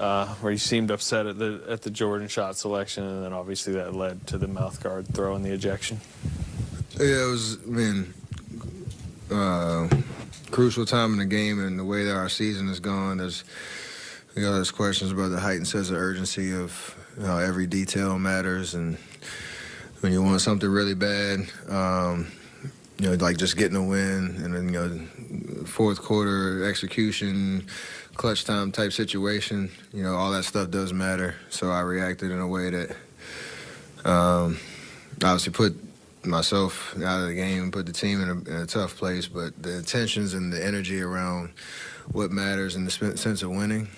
where you seemed upset at the Jordan shot selection, and then obviously that led to the mouth guard throw and the ejection. Yeah, it was, crucial time in the game, and the way that our season has gone, there's questions about the heightened sense of urgency of every detail matters, and when you want something really bad, like just getting a win, and then fourth quarter execution, clutch time type situation, all that stuff does matter. So I reacted in a way that obviously put myself out of the game and put the team in a tough place, but the intentions and the energy around what matters and the sense of winning,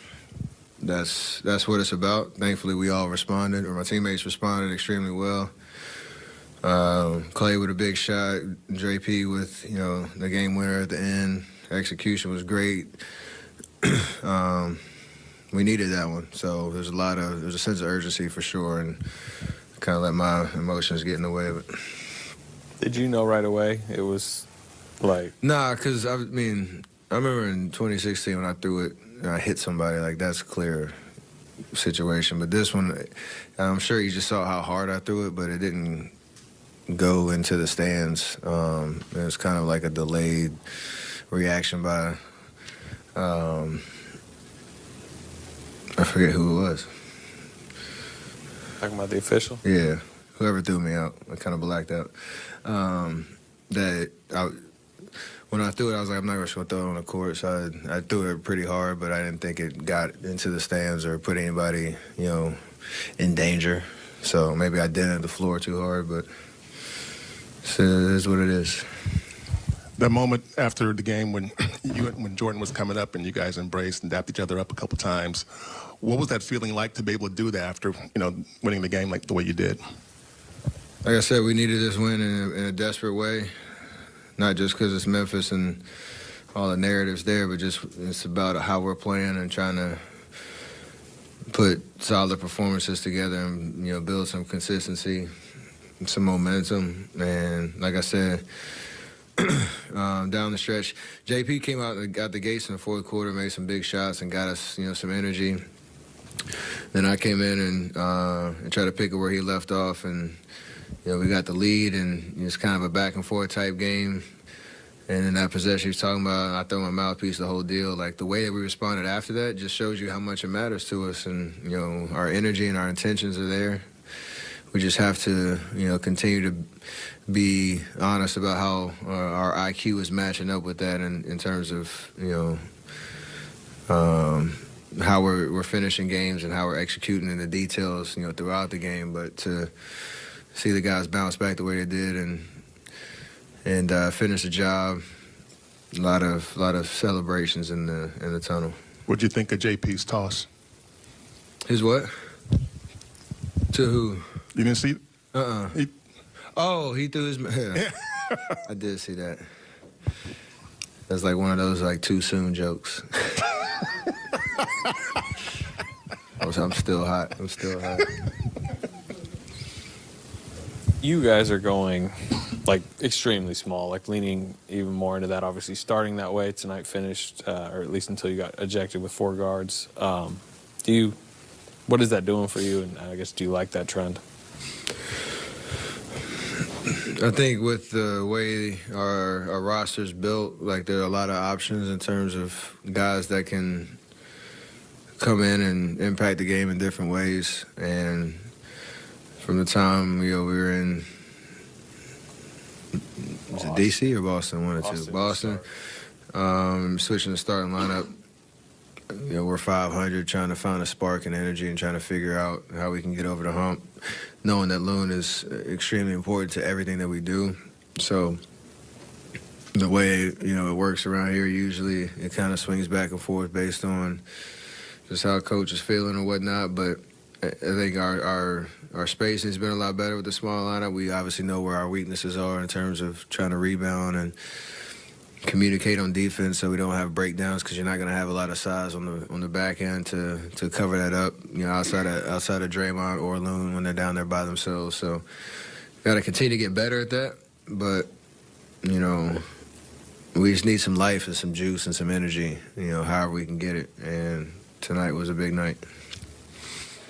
that's what it's about. Thankfully, we all responded, or my teammates responded extremely well. Clay with a big shot, JP with, the game winner at the end. Execution was great. We needed that one, so there's a sense of urgency for sure, and kind of let my emotions get in the way of it. Did you know right away it was like? Nah, because I remember in 2016 when I threw it and I hit somebody, like that's a clear situation. But this one, I'm sure you just saw how hard I threw it, but it didn't go into the stands. It was kind of like a delayed reaction by, I forget who it was. Talking about the official? Yeah, whoever threw me out. I kind of blacked out. When I threw it, I was like, I'm not going to throw it on the court. So I threw it pretty hard, but I didn't think it got into the stands or put anybody, in danger. So maybe I didn't hit the floor too hard, but it is what it is. That moment after the game when Jordan was coming up and you guys embraced and dapped each other up a couple times, what was that feeling like to be able to do that after, winning the game like the way you did? Like I said, we needed this win in a desperate way, not just because it's Memphis and all the narratives there, but just it's about how we're playing and trying to put solid performances together and, build some consistency, some momentum. And like I said, down the stretch, JP came out and got the gates in the fourth quarter, made some big shots and got us, some energy. Then I came in and tried to pick it where he left off, and we got the lead, and it's kind of a back-and-forth type game. And in that possession he's talking about, I throw my mouthpiece, the whole deal. Like, the way that we responded after that just shows you how much it matters to us. And, our energy and our intentions are there. We just have to, continue to be honest about how our IQ is matching up with that in terms of, how we're finishing games and how we're executing in the details, throughout the game. But to see the guys bounce back the way they did and finish the job, a lot of celebrations in the tunnel. What'd you think of JP's toss? His what? To who? You didn't see it? He threw his. Yeah. I did see that. That's like one of those too soon jokes. I'm still hot. You guys are going extremely small, leaning even more into that. Obviously, starting that way tonight, finished, or at least until you got ejected with 4 guards. What is that doing for you? And I guess, do you like that trend? I think with the way our roster's built, there are a lot of options in terms of guys that can come in and impact the game in different ways. And from the time we were in, was it DC or Boston? One or two. Boston. Switching the starting lineup. We're 500, trying to find a spark and energy and trying to figure out how we can get over the hump, knowing that Loon is extremely important to everything that we do. So the way, it works around here, usually it kind of swings back and forth based on just how coach is feeling or whatnot. But I think our spacing has been a lot better with the small lineup. We obviously know where our weaknesses are in terms of trying to rebound and communicate on defense, so we don't have breakdowns, because you're not going to have a lot of size on the back end to cover that up. Outside of Draymond or Loon when they're down there by themselves. So got to continue to get better at that. But we just need some life and some juice and some energy. However we can get it, and tonight was a big night.